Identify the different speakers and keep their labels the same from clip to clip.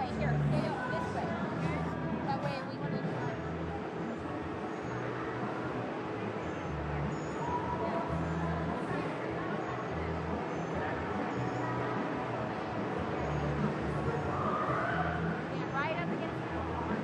Speaker 1: way. Here, stay up this way. That way we can. Stand right up against the car.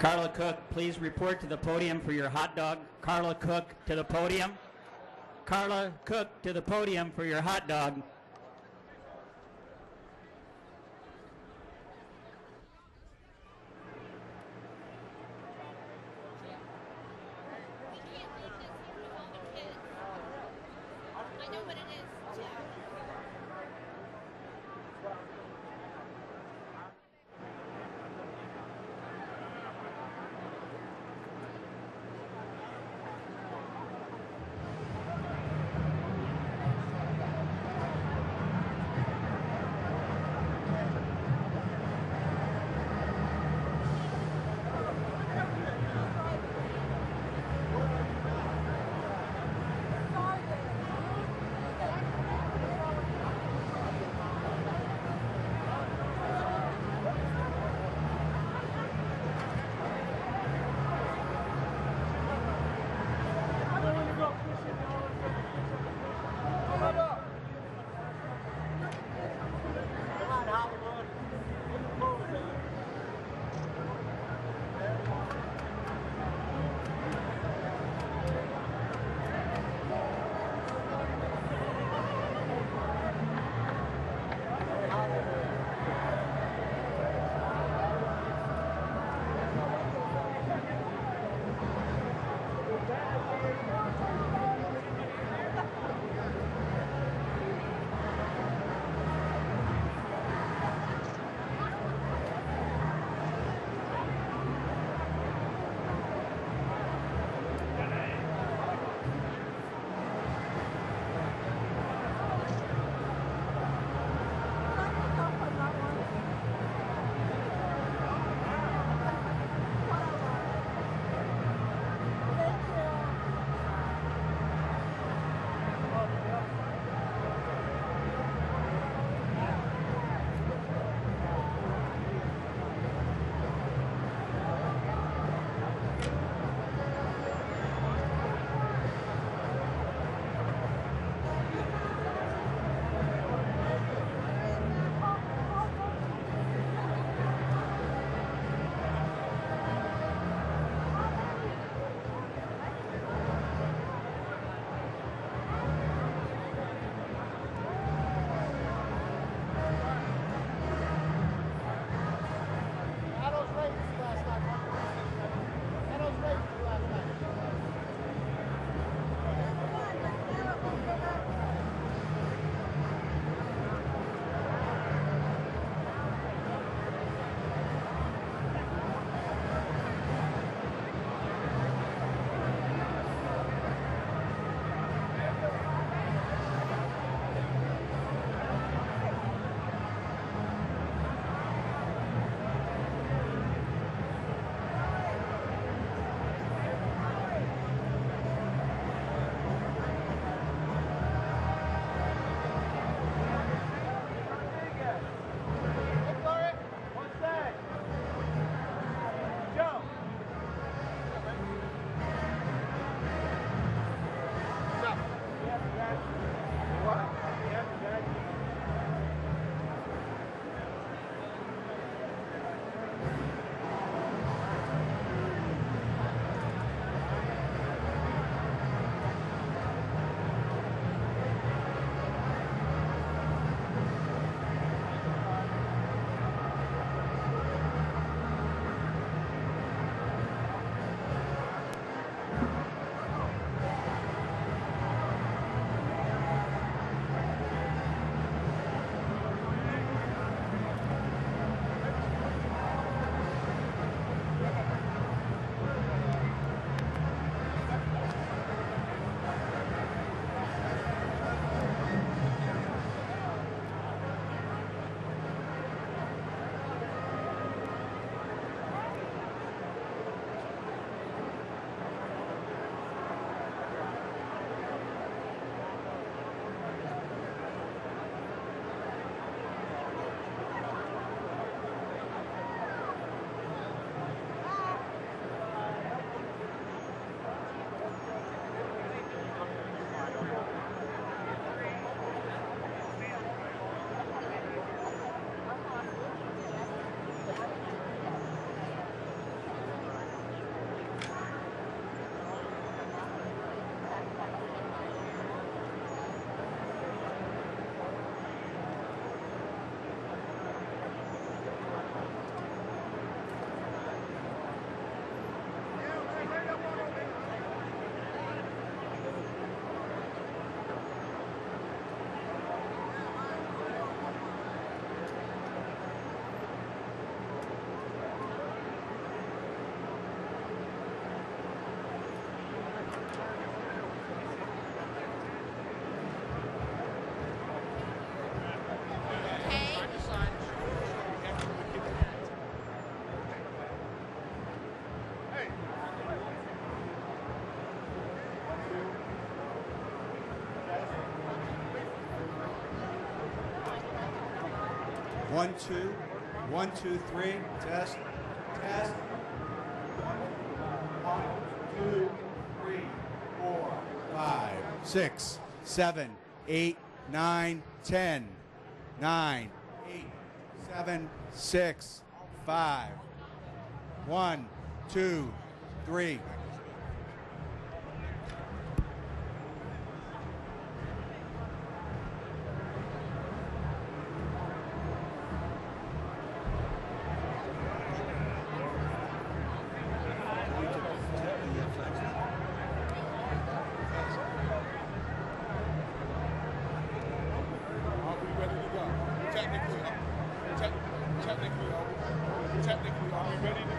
Speaker 2: Carla Cook, please report to the podium for your hot dog. Carla Cook to the podium. Carla Cook to the podium for your hot dog.
Speaker 1: I know what it is, too.
Speaker 3: 1, 2, 1, 2, 3, test, test. 1, 2, 3, 4, 5, 6, 7, 8, 9, 10. 9, 8, 7, 6, 5. 1, 2, 3.
Speaker 4: Technically, are we ready to go?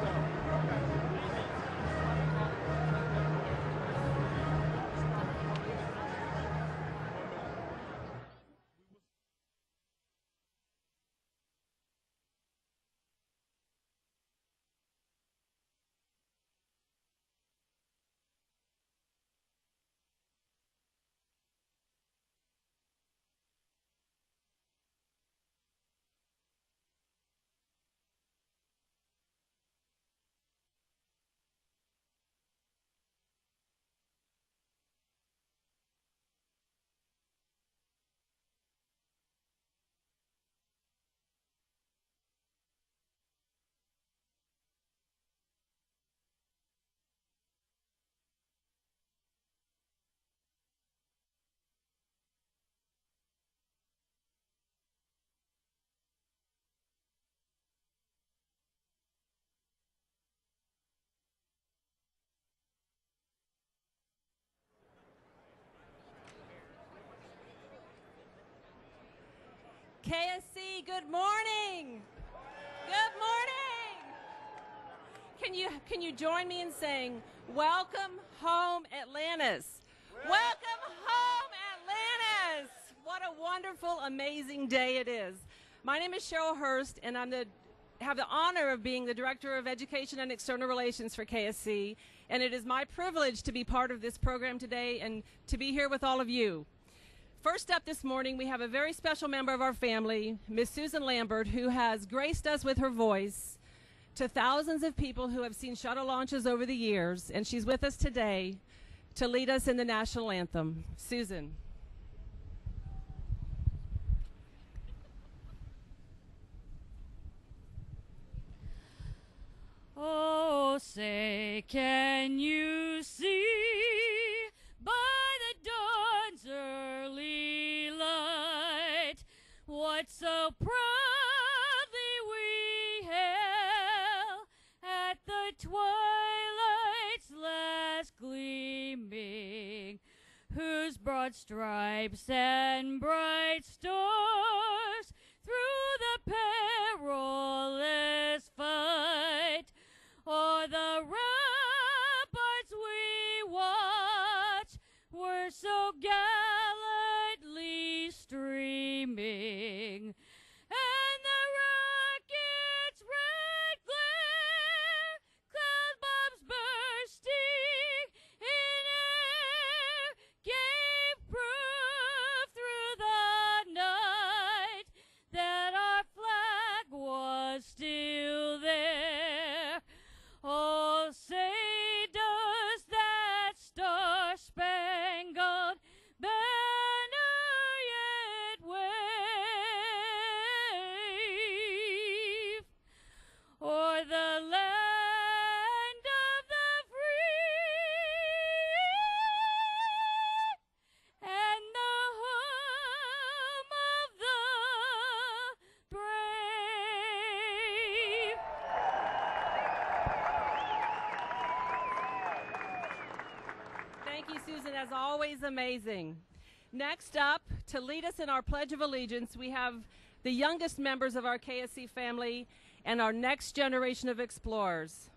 Speaker 1: KSC, good morning. Good morning. Can you join me in saying, welcome home, Atlantis. Welcome home, Atlantis. What a wonderful, amazing day it is. My name is Cheryl Hurst, and have the honor of being the Director of Education and External Relations for KSC, and it is my privilege to be part of this program today and to be here with all of you. First up this morning, we have a very special member of our family, Miss Susan Lambert, who has graced us with her voice to thousands of people who have seen shuttle launches over the years, and she's with us today to lead us in the national anthem. Susan.
Speaker 5: Oh, say, can you see by the dawn's early light what so proudly we hail at the twilight's last gleaming, whose broad stripes and bright stars through the perilous fight o'er the ramparts we watch were so gallantly streaming, and the rocket's red glare, cloud bombs bursting in air, gave proof through the night that our flag was still there. Oh, say does that star-spangled banner yet wave o'er the land of the free and the home of the brave?
Speaker 1: Thank you, Susan. As always, amazing. Next up, to lead us in our Pledge of Allegiance, we have the youngest members of our KSC family and our next generation of explorers.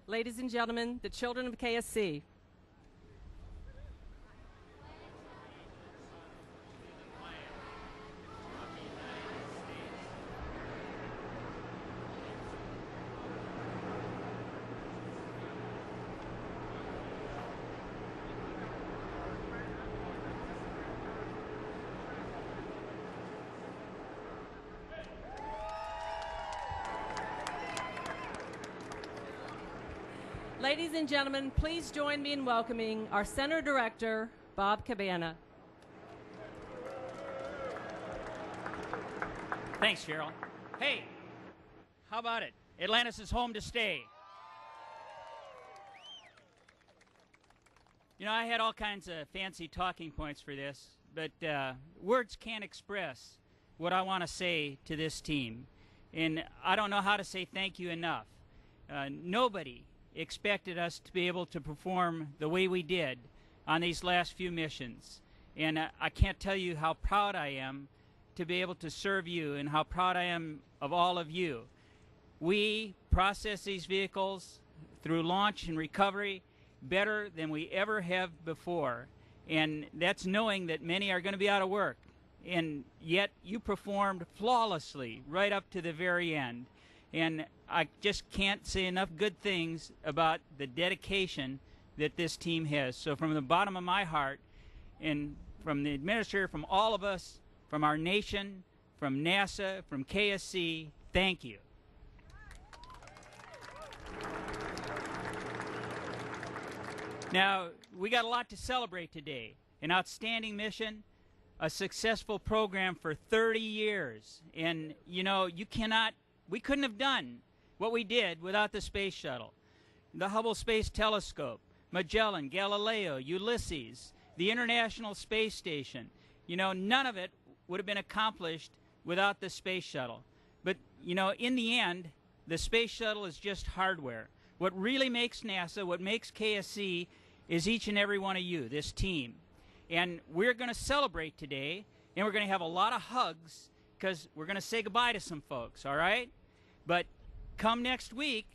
Speaker 1: Ladies and gentlemen, the children of KSC. Ladies and gentlemen, please join me in welcoming our Center Director, Bob Cabana.
Speaker 2: Thanks, Cheryl. Hey, how about it? Atlantis is home to stay. You know, I had all kinds of fancy talking points for this, but words can't express what I want to say to this team. And I don't know how to say thank you enough. Nobody expected us to be able to perform the way we did on these last few missions. And I can't tell you how proud I am to be able to serve you and how proud I am of all of you. We process these vehicles through launch and recovery better than we ever have before. And that's knowing that many are going to be out of work. And yet you performed flawlessly right up to the very end. And I just can't say enough good things about the dedication that this team has. So from the bottom of my heart, and from the administrator, from all of us, from our nation, from NASA, from KSC, thank you. Now, we got a lot to celebrate today. An outstanding mission, a successful program for 30 years. And, you know, we couldn't have done what we did without the Space Shuttle. The Hubble Space Telescope, Magellan, Galileo, Ulysses, the International Space Station. You know, none of it would have been accomplished without the Space Shuttle. But, you know, in the end, the Space Shuttle is just hardware. What really makes NASA, what makes KSC, is each and every one of you, this team. And we're going to celebrate today, and we're going to have a lot of hugs, because we're going to say goodbye to some folks, all right? But come next week,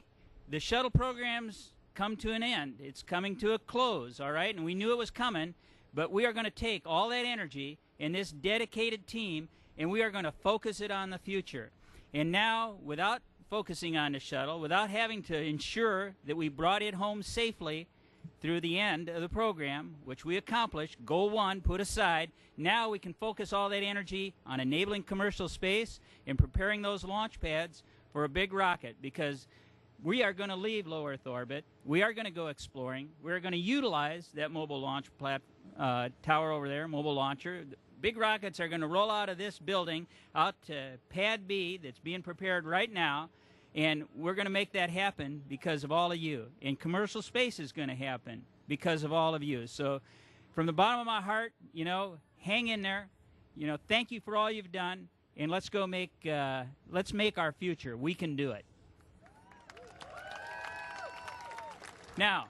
Speaker 2: the shuttle program's come to an end. It's coming to a close, all right? And we knew it was coming, but we are going to take all that energy in this dedicated team, and we are going to focus it on the future. And now, without focusing on the shuttle, without having to ensure that we brought it home safely through the end of the program, which we accomplished, goal one put aside, now we can focus all that energy on enabling commercial space and preparing those launch pads for a big rocket, because we are going to leave low Earth orbit. We are going to go exploring. We're going to utilize that mobile launch tower over there, mobile launcher. Big rockets are going to roll out of this building out to Pad B that's being prepared right now, and we're going to make that happen because of all of you. And commercial space is going to happen because of all of you. So from the bottom of my heart, you know, hang in there. You know, thank you for all you've done, and let's make our future. We can do it. Now,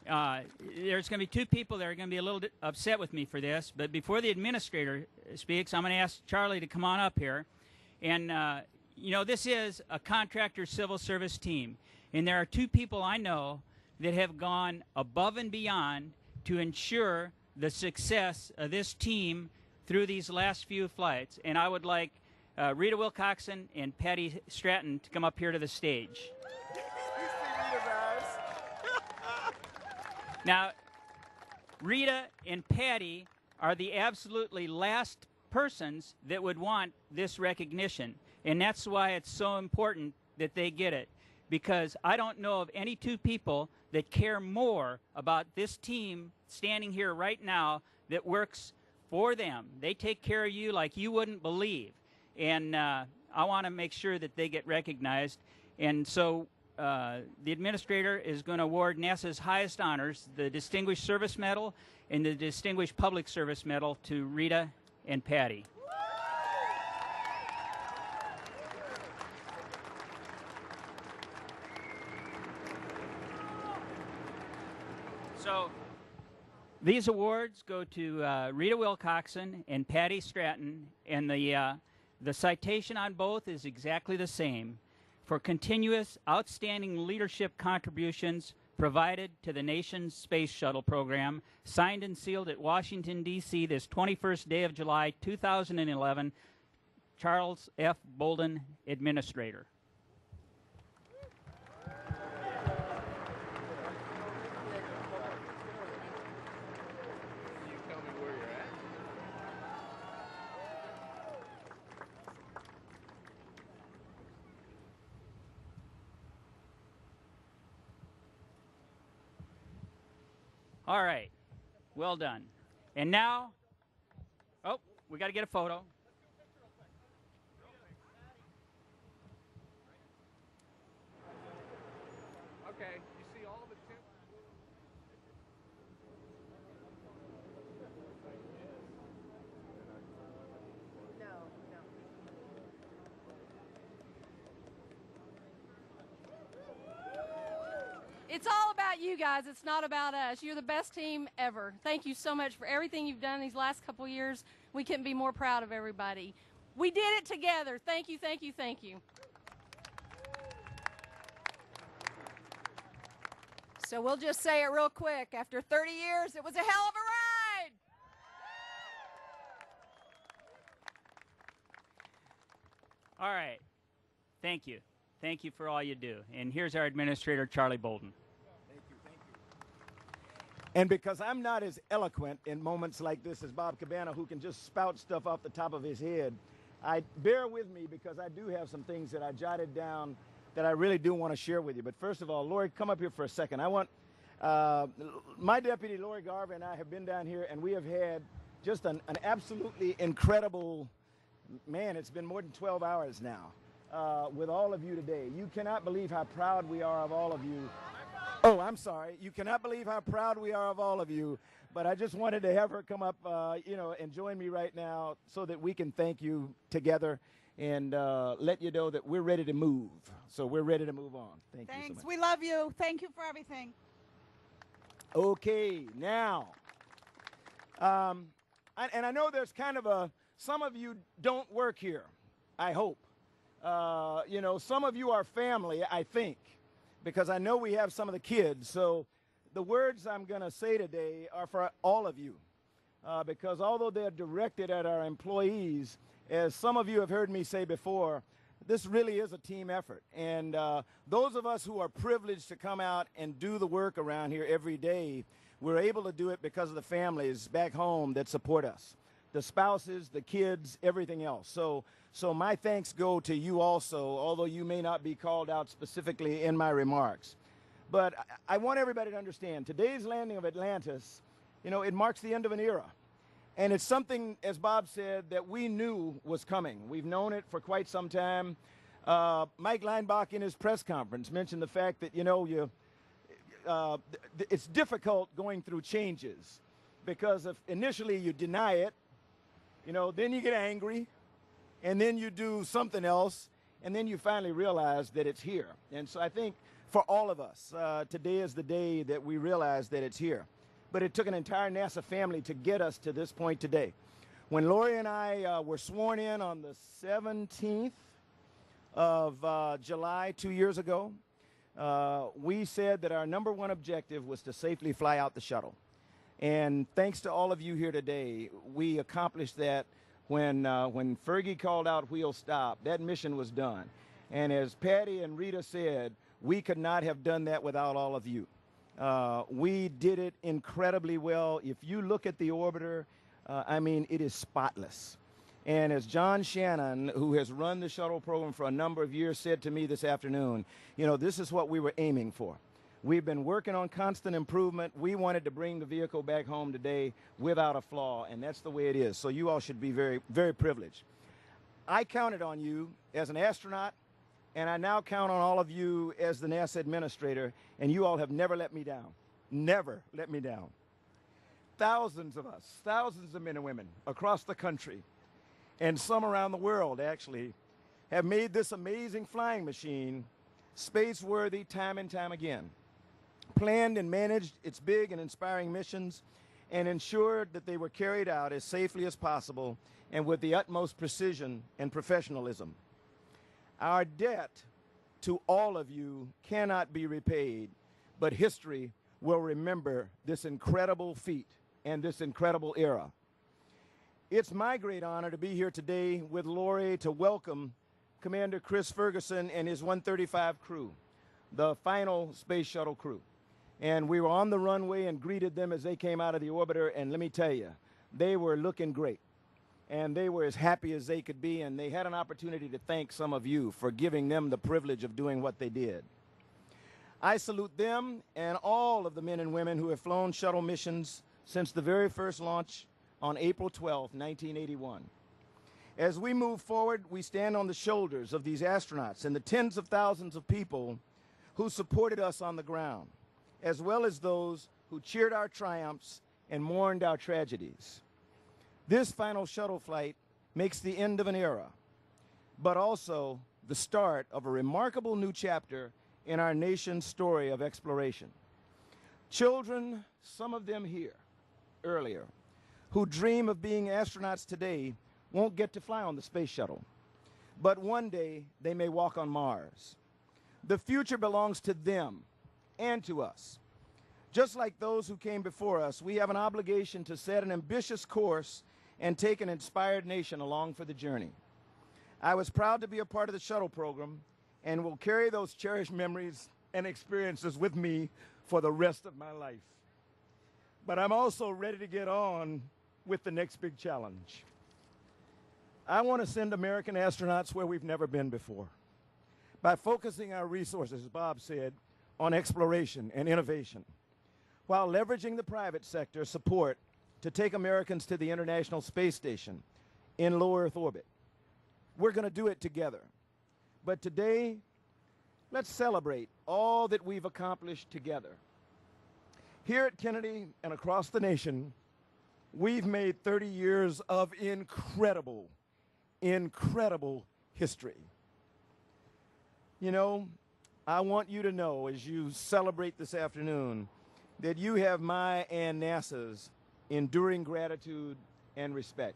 Speaker 2: there's going to be two people that are going to be a little bit upset with me for this, but before the administrator speaks, I'm going to ask Charlie to come on up here. And, you know, this is a contractor civil service team, and there are two people I know that have gone above and beyond to ensure the success of this team through these last few flights. And I would like Rita Wilcoxon and Patty Stratton to come up here to the stage. Now, Rita and Patty are the absolutely last persons that would want this recognition, and that's why it's so important that they get it, because I don't know of any two people that care more about this team standing here right now that works for them. They take care of you like you wouldn't believe, and I want to make sure that they get recognized. And so the administrator is going to award NASA's highest honors, the Distinguished Service Medal and the Distinguished Public Service Medal, to Rita and Patty. So these awards go to Rita Wilcoxon and Patty Stratton, and the citation on both is exactly the same: for continuous outstanding leadership contributions provided to the nation's space shuttle program, signed and sealed at Washington, D.C. this 21st day of July, 2011, Charles F. Bolden, Administrator. All right. Well done. And now, oh, we got to get a photo.
Speaker 4: Okay, you see all the two.
Speaker 6: It's all about you guys. It's not about us. You're the best team ever. Thank you so much for everything you've done these last couple of years. We couldn't be more proud of everybody. We did it together. Thank you, thank you, thank you.
Speaker 7: So we'll just say it real quick. After 30 years, it was a hell of a ride.
Speaker 2: All right. Thank you. Thank you for all you do. And here's our administrator, Charlie Bolden.
Speaker 8: Thank you, thank you. And because I'm not as eloquent in moments like this as Bob Cabana, who can just spout stuff off the top of his head, bear with me because I do have some things that I jotted down that I really do want to share with you. But first of all, Lori, come up here for a second. I want my deputy, Lori Garvey, and I have been down here, and we have had just an absolutely incredible, man, it's been more than 12 hours now. With all of you today. You cannot believe how proud we are of all of you. Oh, I'm sorry. You cannot believe how proud we are of all of you. But I just wanted to have her come up, and join me right now so that we can thank you together and let you know that we're ready to move. So we're ready to move on. Thank you so
Speaker 9: Thanks.
Speaker 8: much.
Speaker 9: We love you. Thank you for everything.
Speaker 8: Okay, now, and I know there's kind of some of you don't work here, I hope. Some of you are family, I think, because I know we have some of the kids. So the words I'm going to say today are for all of you, because although they're directed at our employees, as some of you have heard me say before, this really is a team effort. And those of us who are privileged to come out and do the work around here every day, we're able to do it because of the families back home that support us, the spouses, the kids, everything else. So my thanks go to you also, although you may not be called out specifically in my remarks. But I want everybody to understand, today's landing of Atlantis, it marks the end of an era. And it's something, as Bob said, that we knew was coming. We've known it for quite some time. Mike Leinbach in his press conference mentioned the fact that, it's difficult going through changes because if initially you deny it, then you get angry, and then you do something else, and then you finally realize that it's here. And so I think for all of us, today is the day that we realize that it's here. But it took an entire NASA family to get us to this point today. When Lori and I were sworn in on the 17th of July 2 years ago, we said that our number one objective was to safely fly out the shuttle. And thanks to all of you here today, we accomplished that. When Fergie called out wheel stop, that mission was done. And as Patty and Rita said, we could not have done that without all of you. We did it incredibly well. If you look at the orbiter, it is spotless. And as John Shannon, who has run the shuttle program for a number of years, said to me this afternoon, this is what we were aiming for. We've been working on constant improvement. We wanted to bring the vehicle back home today without a flaw, and that's the way it is. So you all should be very, very privileged. I counted on you as an astronaut, and I now count on all of you as the NASA administrator, and you all have never let me down. Never let me down. Thousands of us, thousands of men and women across the country, and some around the world, actually, have made this amazing flying machine space-worthy time and time again. Planned and managed its big and inspiring missions and ensured that they were carried out as safely as possible and with the utmost precision and professionalism. Our debt to all of you cannot be repaid, but history will remember this incredible feat and this incredible era. It's my great honor to be here today with Lori to welcome Commander Chris Ferguson and his 135 crew, the final space shuttle crew. And we were on the runway and greeted them as they came out of the orbiter, and let me tell you, they were looking great. And they were as happy as they could be, and they had an opportunity to thank some of you for giving them the privilege of doing what they did. I salute them and all of the men and women who have flown shuttle missions since the very first launch on April 12, 1981. As we move forward, we stand on the shoulders of these astronauts and the tens of thousands of people who supported us on the ground, as well as those who cheered our triumphs and mourned our tragedies. This final shuttle flight makes the end of an era, but also the start of a remarkable new chapter in our nation's story of exploration. Children, some of them here earlier, who dream of being astronauts today won't get to fly on the space shuttle, but one day they may walk on Mars. The future belongs to them and to us. Just like those who came before us, we have an obligation to set an ambitious course and take an inspired nation along for the journey. I was proud to be a part of the shuttle program and will carry those cherished memories and experiences with me for the rest of my life. But I'm also ready to get on with the next big challenge. I want to send American astronauts where we've never been before. By focusing our resources, as Bob said, on exploration and innovation, while leveraging the private sector support to take Americans to the International Space Station in low Earth orbit. We're going to do it together. But today, let's celebrate all that we've accomplished together. Here at Kennedy and across the nation, we've made 30 years of incredible history. You know, I want you to know as you celebrate this afternoon that you have my and NASA's enduring gratitude and respect.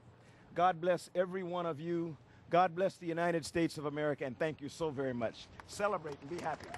Speaker 8: God bless every one of you. God bless the United States of America, and thank you so very much. Celebrate and be happy.